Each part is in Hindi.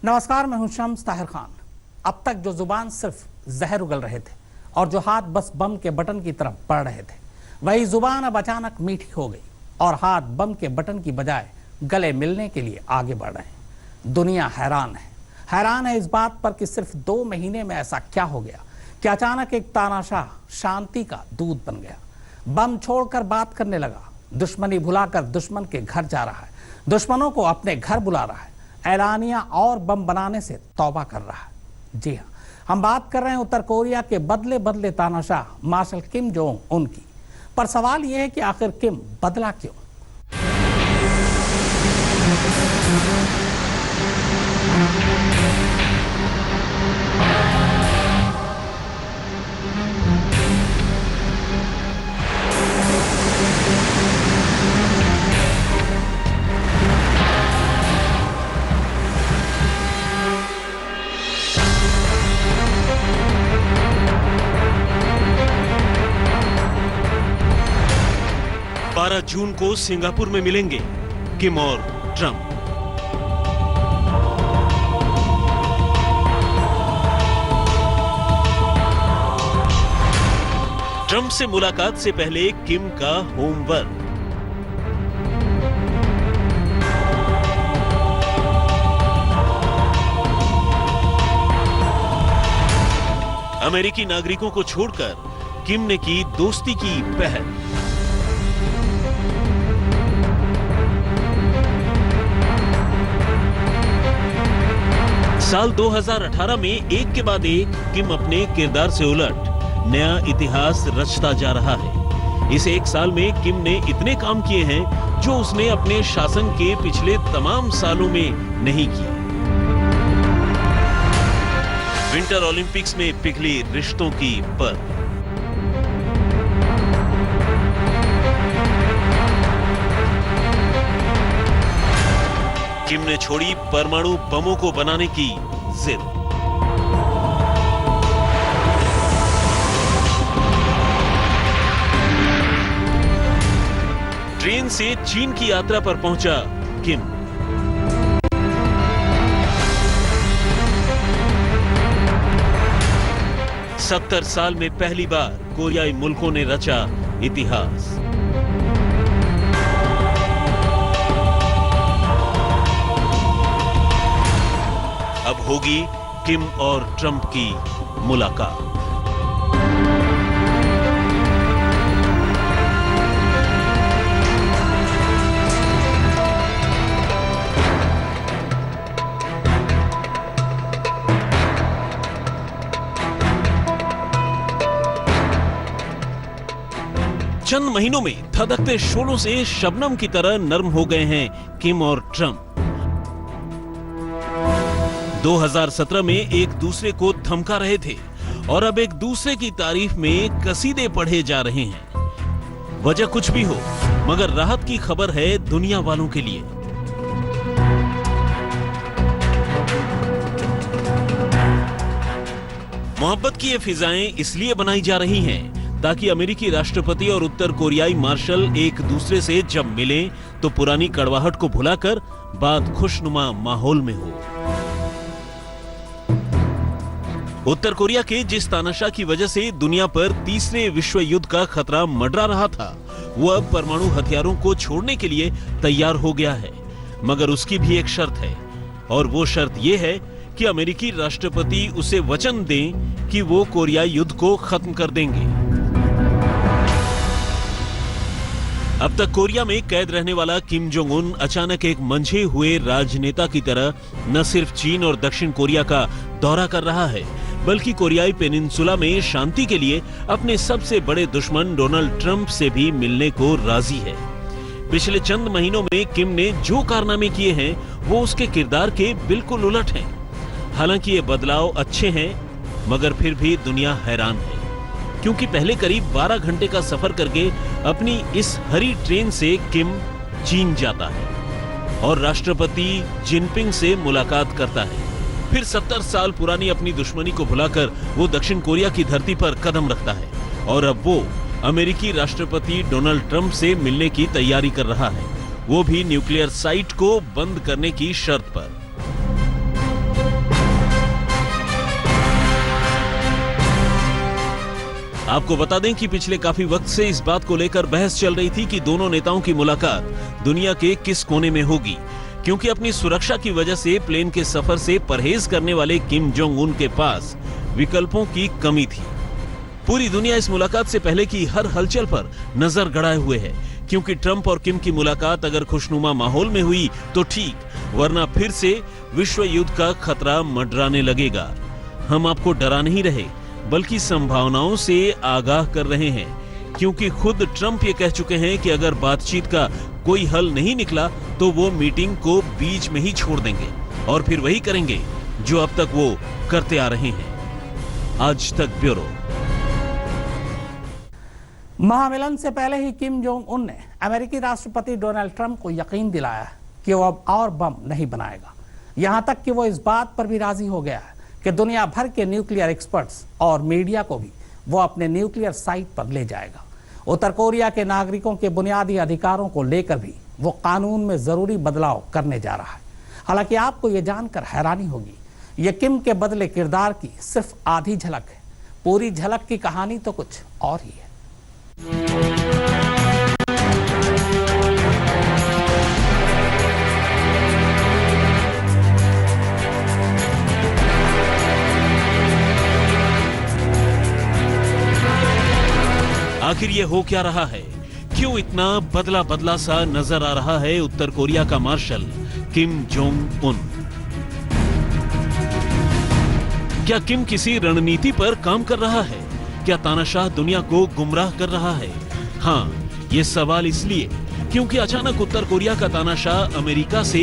नमस्कार, मैं हूं शम्स ताहिर खान। अब तक जो जुबान सिर्फ जहर उगल रहे थे और जो हाथ बस बम के बटन की तरफ बढ़ रहे थे, वही जुबान अब अचानक मीठी हो गई और हाथ बम के बटन की बजाय गले मिलने के लिए आगे बढ़ रहे हैं। दुनिया हैरान है इस बात पर कि सिर्फ 2 महीने में ऐसा क्या हो गया कि अचानक एक तानाशाह शांति का दूत बन गया। बम छोड़कर बात करने लगा, दुश्मनी भुलाकर दुश्मन के घर जा रहा है, दुश्मनों को अपने घर बुला रहा है, ऐलानिया और बम बनाने से तौबा कर रहा है। जी हाँ, हम बात कर रहे हैं उत्तर कोरिया के बदले बदले तानाशाह मार्शल किम जोंग उन की। पर सवाल यह है कि आखिर किम बदला क्यों? जून को सिंगापुर में मिलेंगे किम और ट्रंप। ट्रंप से मुलाकात से पहले किम का होमवर्क। अमेरिकी नागरिकों को छोड़कर किम ने की दोस्ती की पहल। साल 2018 में एक के बाद एक किम अपने किरदार से उलट नया इतिहास रचता जा रहा है। इस एक साल में किम ने इतने काम किए हैं जो उसने अपने शासन के पिछले तमाम सालों में नहीं किए। विंटर ओलंपिक्स में पिघली रिश्तों की पर। किम ने छोड़ी परमाणु बमों को बनाने की जिद। ट्रेन से चीन की यात्रा पर पहुंचा किम। सत्तर साल में पहली बार कोरियाई मुल्कों ने रचा इतिहास। अब होगी किम और ट्रंप की मुलाकात। चंद महीनों में धधकते शोलों से शबनम की तरह नरम हो गए हैं किम और ट्रंप। 2017 में एक दूसरे को धमका रहे थे और अब एक दूसरे की तारीफ में कसीदे पढ़े जा रहे हैं। वजह कुछ भी हो, मगर राहत की खबर है दुनिया वालों के लिए। मोहब्बत की ये फिजाएं इसलिए बनाई जा रही हैं ताकि अमेरिकी राष्ट्रपति और उत्तर कोरियाई मार्शल एक दूसरे से जब मिलें तो पुरानी कड़वाहट को भुलाकर बात खुशनुमा माहौल में हो। उत्तर कोरिया के जिस तानाशाह की वजह से दुनिया पर तीसरे विश्व युद्ध का खतरा मंडरा रहा था, वो अब परमाणु हथियारों को छोड़ने के लिए तैयार हो गया है। मगर उसकी भी एक शर्त है, और वो शर्त ये है कि अमेरिकी राष्ट्रपति उसे वचन दें कि वो कोरियाई युद्ध को खत्म कर देंगे। अब तक कोरिया में कैद रहने वाला किम जोंग उन अचानक एक मंझे हुए राजनेता की तरह न सिर्फ चीन और दक्षिण कोरिया का दौरा कर रहा है, बल्कि कोरियाई पेनिनसुला में शांति के लिए अपने सबसे बड़े दुश्मन डोनाल्ड ट्रंप से भी मिलने को राजी है। पिछले चंद महीनों में किम ने जो कारनामे किए हैं वो उसके किरदार के बिल्कुल उलट हैं। हालांकि ये बदलाव अच्छे हैं, मगर फिर भी दुनिया हैरान है, क्योंकि पहले करीब 12 घंटे का सफर करके अपनी इस हरी ट्रेन से किम चीन जाता है और राष्ट्रपति जिनपिंग से मुलाकात करता है। फिर 70 साल पुरानी अपनी दुश्मनी को भुलाकर वो दक्षिण कोरिया की धरती पर कदम रखता है और अब वो अमेरिकी राष्ट्रपति डोनाल्ड ट्रंप से मिलने की तैयारी कर रहा है, वो भी न्यूक्लियर साइट को बंद करने की शर्त पर। आपको बता दें कि पिछले काफी वक्त से इस बात को लेकर बहस चल रही थी कि दोनों नेताओं की मुलाकात दुनिया के किस कोने में होगी, क्योंकि अपनी सुरक्षा की वजह से प्लेन के सफर से परहेज करने वाले किम जोंग उन के पास विकल्पों की कमी थी। पूरी दुनिया इस मुलाकात से पहले की हर हलचल पर नजर गड़ाए हुए है, क्योंकि ट्रंप और किम की मुलाकात अगर खुशनुमा माहौल में हुई तो ठीक, वरना फिर से विश्व युद्ध का खतरा मंडराने लगेगा। हम आपको डरा नहीं रहे, बल्कि संभावनाओं से आगाह कर रहे हैं, क्योंकि खुद ट्रंप ये कह चुके हैं कि अगर बातचीत का कोई हल नहीं निकला तो वो मीटिंग को बीच में ही छोड़ देंगे और फिर वही करेंगे जो अब तक वो करते आ रहे हैं। आज तक ब्यूरो। महामिलन से पहले ही किम जोंग उन ने अमेरिकी राष्ट्रपति डोनाल्ड ट्रंप को यकीन दिलाया कि वो अब और बम नहीं बनाएगा। यहां तक कि वो इस बात पर भी राजी हो गया है कि दुनिया भर के न्यूक्लियर एक्सपर्ट्स और मीडिया को भी वो अपने न्यूक्लियर साइट पर ले जाएगा। उत्तर कोरिया के नागरिकों के बुनियादी अधिकारों को लेकर भी वो कानून में जरूरी बदलाव करने जा रहा है। हालांकि आपको ये जानकर हैरानी होगी, ये किम के बदले किरदार की सिर्फ आधी झलक है। पूरी झलक की कहानी तो कुछ और ही है। आखिर ये हो क्या रहा है? क्यों इतना बदला बदला सा नजर आ रहा है उत्तर कोरिया का मार्शल किम जोंग उन? क्या किम किसी रणनीति पर काम कर रहा है? क्या तानाशाह दुनिया को गुमराह कर रहा है? हाँ, ये सवाल इसलिए क्योंकि अचानक उत्तर कोरिया का तानाशाह अमेरिका से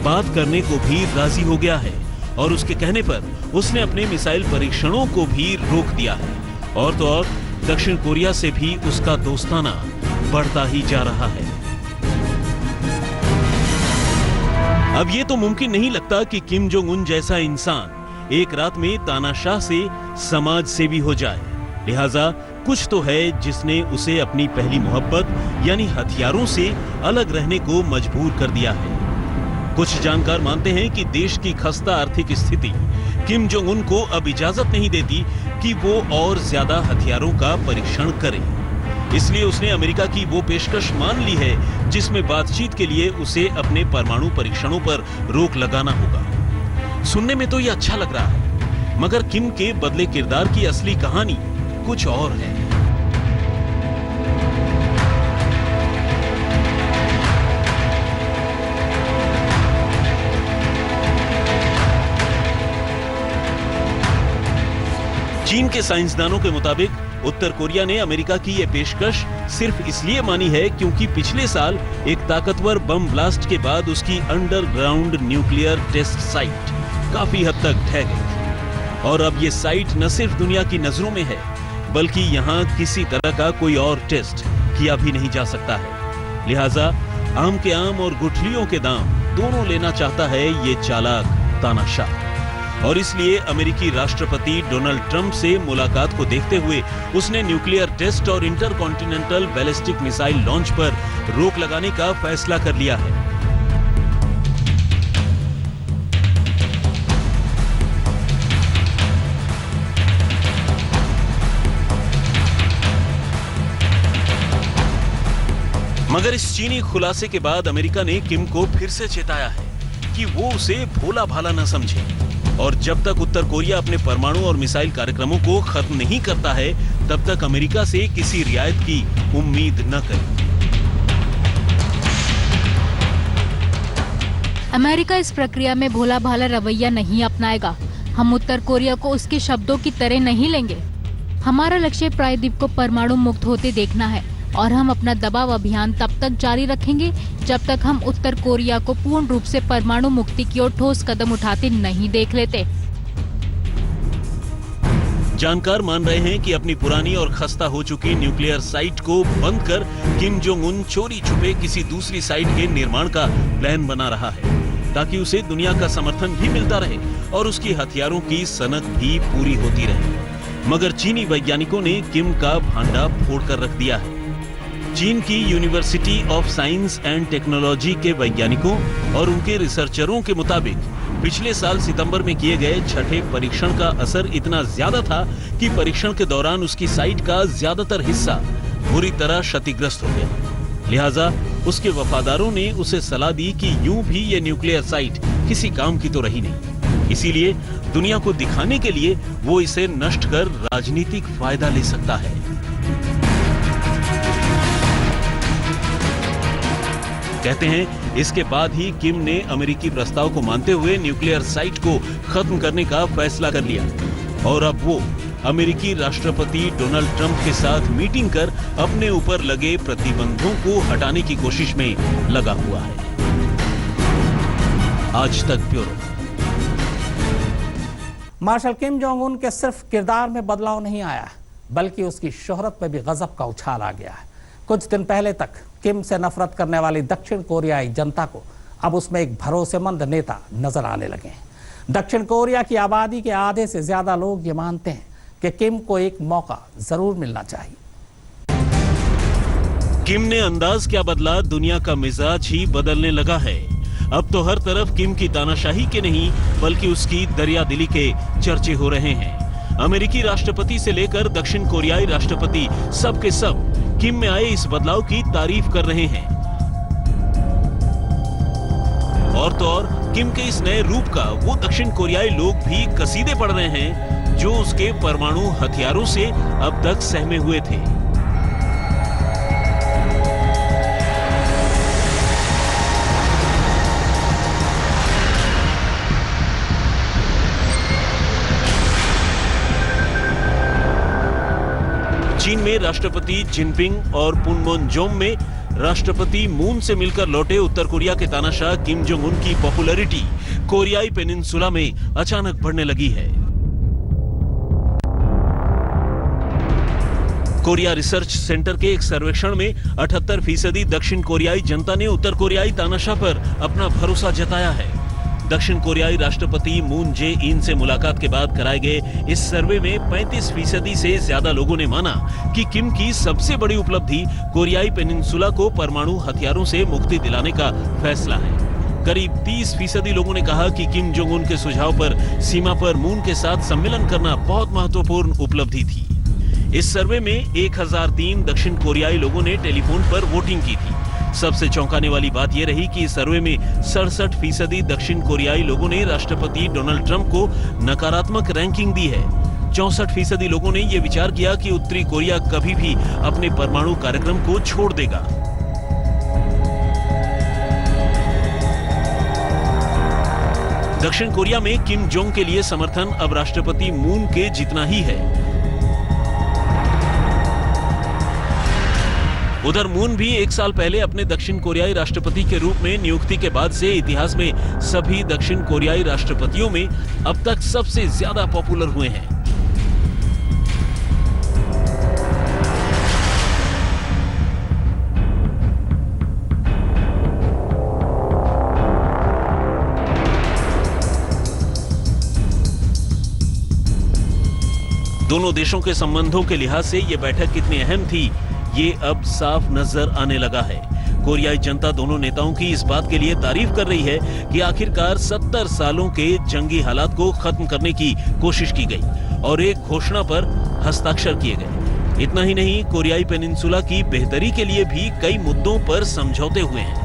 बात करने को भी राजी हो गया है और उसके कहने पर उसने अपने मिसाइल परीक्षणों को भी रोक दिया है। और तो और दक्षिण कोरिया से भी उसका दोस्ताना बढ़ता ही जा रहा है। अब ये तो मुमकिन नहीं लगता कि किम जोंग उन जैसा इंसान एक रात में तानाशाह से समाज सेवी हो जाए। लिहाजा कुछ तो है जिसने उसे अपनी पहली मोहब्बत यानी हथियारों से अलग रहने को मजबूर कर दिया है। कुछ जानकार मानते हैं कि देश की खस्ता आर्थिक स्थिति किम जोंग उन को अब इजाजत नहीं देती कि वो और ज्यादा हथियारों का परीक्षण करे। इसलिए उसने अमेरिका की वो पेशकश मान ली है जिसमें बातचीत के लिए उसे अपने परमाणु परीक्षणों पर रोक लगाना होगा। सुनने में तो ये अच्छा लग रहा है, मगर किम के बदले किरदार की असली कहानी कुछ और है। चीन के साइंसदानों के मुताबिक उत्तर कोरिया ने अमेरिका की यह पेशकश सिर्फ इसलिए मानी है क्योंकि पिछले साल एक ताकतवर बम ब्लास्ट के बाद उसकी अंडरग्राउंड न्यूक्लियर टेस्ट साइट काफी हद तक ढह गई और अब ये साइट न सिर्फ दुनिया की नजरों में है, बल्कि यहाँ किसी तरह का कोई और टेस्ट किया भी नहीं जा सकता है। लिहाजा आम के आम और गुठलियों के दाम दोनों लेना चाहता है ये चालाक तानाशाह। और इसलिए अमेरिकी राष्ट्रपति डोनाल्ड ट्रंप से मुलाकात को देखते हुए उसने न्यूक्लियर टेस्ट और इंटरकॉन्टिनेंटल बैलिस्टिक मिसाइल लॉन्च पर रोक लगाने का फैसला कर लिया है। मगर इस चीनी खुलासे के बाद अमेरिका ने किम को फिर से चेताया है कि वो उसे भोला भाला न समझे और जब तक उत्तर कोरिया अपने परमाणु और मिसाइल कार्यक्रमों को खत्म नहीं करता है, तब तक अमेरिका से किसी रियायत की उम्मीद न करे। अमेरिका इस प्रक्रिया में भोला भाला रवैया नहीं अपनाएगा। हम उत्तर कोरिया को उसके शब्दों की तरह नहीं लेंगे। हमारा लक्ष्य प्रायद्वीप को परमाणु मुक्त होते देखना है और हम अपना दबाव अभियान तब तक जारी रखेंगे जब तक हम उत्तर कोरिया को पूर्ण रूप से परमाणु मुक्ति की ओर ठोस कदम उठाते नहीं देख लेते। जानकार मान रहे हैं कि अपनी पुरानी और खस्ता हो चुकी न्यूक्लियर साइट को बंद कर किम जोंग उन चोरी छुपे किसी दूसरी साइट के निर्माण का प्लान बना रहा है, ताकि उसे दुनिया का समर्थन भी मिलता रहे और उसकी हथियारों की सनक भी पूरी होती रहे। मगर चीनी वैज्ञानिकों ने किम का भांडा फोड़कर रख दिया है। चीन की university of science and technology के वैज्ञानिकों और उनके रिसर्चरों के मुताबिक पिछले साल सितंबर में किए गए छठे परीक्षण का असर इतना ज्यादा था कि परीक्षण के दौरान उसकी साइट का ज्यादातर हिस्सा बुरी तरह क्षतिग्रस्त हो गया। लिहाजा उसके वफादारों ने उसे सलाह दी कि यूं भी ये न्यूक्लियर साइट किसी काम की तो रही नहीं, इसीलिए दुनिया को दिखाने के लिए वो इसे नष्ट कर राजनीतिक फायदा ले सकता है। कहते हैं इसके बाद ही किम ने अमेरिकी प्रस्ताव को मानते हुए न्यूक्लियर साइट को खत्म करने का फैसला कर लिया और अब वो अमेरिकी राष्ट्रपति डोनाल्ड ट्रंप के साथ मीटिंग कर अपने ऊपर लगे प्रतिबंधों को हटाने की कोशिश में लगा हुआ है। आज तक bureau. Martial Kim Jong Un के सिर्फ किरदार में बदलाव नहीं आया, बल्कि उसकी शोहरत में भी गजब का उछाल आ गया है। कुछ दिन पहले तक किम से नफरत करने वाली दक्षिण कोरियाई जनता को अब उसमें एक भरोसेमंद नेता नजर आने लगे हैं। दक्षिण कोरिया की आबादी के आधे से ज्यादा लोग ये मानते हैं कि किम को एक मौका जरूर मिलना चाहिए। किम ने अंदाज क्या बदला, दुनिया का मिजाज ही बदलने लगा है। अब तो हर तरफ किम की तानाशाही के नहीं बल्कि उसकी दरियादिली के चर्चे हो रहे हैं। अमेरिकी राष्ट्रपति से लेकर दक्षिण कोरियाई राष्ट्रपति सब के सब किम में आए इस बदलाव की तारीफ कर रहे हैं। और तो और किम के इस नए रूप का वो दक्षिण कोरियाई लोग भी कसीदे पढ़ रहे हैं जो उसके परमाणु हथियारों से अब तक सहमे हुए थे। चीन में राष्ट्रपति जिनपिंग और पुनमोनजोम में राष्ट्रपति मून से मिलकर लौटे उत्तर कोरिया के तानाशाह किम जोंग उन की पॉपुलैरिटी कोरियाई पेनिनसुला में अचानक बढ़ने लगी है। कोरिया रिसर्च सेंटर के एक सर्वेक्षण में 78% दक्षिण कोरियाई जनता ने उत्तर कोरियाई तानाशाह पर अपना भरोसा जताया है। दक्षिण कोरियाई राष्ट्रपति मून जे इन से मुलाकात के बाद कराए गए इस सर्वे में 35% से ज्यादा लोगों ने माना कि किम की सबसे बड़ी उपलब्धि कोरियाई पेनिनसुला को परमाणु हथियारों से मुक्ति दिलाने का फैसला है। करीब 30% लोगों ने कहा कि किम जोंग उन के सुझाव पर सीमा पर मून के साथ सम्मेलन करना बहुत महत्वपूर्ण उपलब्धि थी। इस सर्वे में 1003 दक्षिण कोरियाई लोगों ने टेलीफोन पर वोटिंग की थी। सबसे चौंकाने वाली बात यह रही कि इस सर्वे में 67% दक्षिण कोरियाई लोगों ने राष्ट्रपति डोनाल्ड ट्रंप को नकारात्मक रैंकिंग दी है। 64% लोगों ने यह विचार किया कि उत्तरी कोरिया कभी भी अपने परमाणु कार्यक्रम को छोड़ देगा। दक्षिण कोरिया में किम जोंग के लिए समर्थन अब राष्ट्रपति मून के जितना ही है। उधर मून भी 1 साल पहले अपने दक्षिण कोरियाई राष्ट्रपति के रूप में नियुक्ति के बाद से इतिहास में सभी दक्षिण कोरियाई राष्ट्रपतियों में अब तक सबसे ज्यादा पॉपुलर हुए हैं। दोनों देशों के संबंधों के लिहाज से यह बैठक कितनी अहम थी, ये अब साफ नजर आने लगा है। कोरियाई जनता दोनों नेताओं की इस बात के लिए तारीफ कर रही है कि आखिरकार 70 सालों के जंगी हालात को खत्म करने की कोशिश की गई और एक घोषणा पर हस्ताक्षर किए गए। इतना ही नहीं, कोरियाई पेनिनसुला की बेहतरी के लिए भी कई मुद्दों पर समझौते हुए हैं।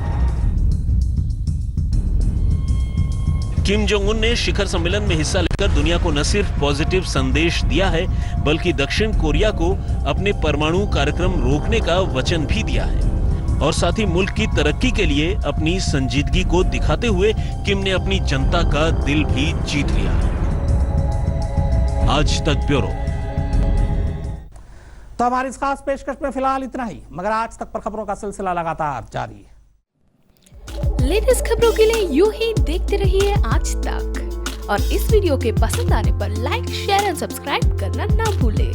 किम जोंग उन ने शिखर सम्मेलन में हिस्सा लेकर दुनिया को न सिर्फ पॉजिटिव संदेश दिया है बल्कि दक्षिण कोरिया को अपने परमाणु कार्यक्रम रोकने का वचन भी दिया है और साथ ही मुल्क की तरक्की के लिए अपनी संजीदगी को दिखाते हुए किम ने अपनी जनता का दिल भी जीत लिया। आज तक ब्यूरो। तो हमारी इस खास पेशकश में फिलहाल इतना ही, मगर आज तक पर खबरों का सिलसिला लगातार जारी है। लेटेस्ट खबरों के लिए यूं ही देखते रहिए आज तक और इस वीडियो के पसंद आने पर लाइक, शेयर एंड सब्सक्राइब करना ना भूलें।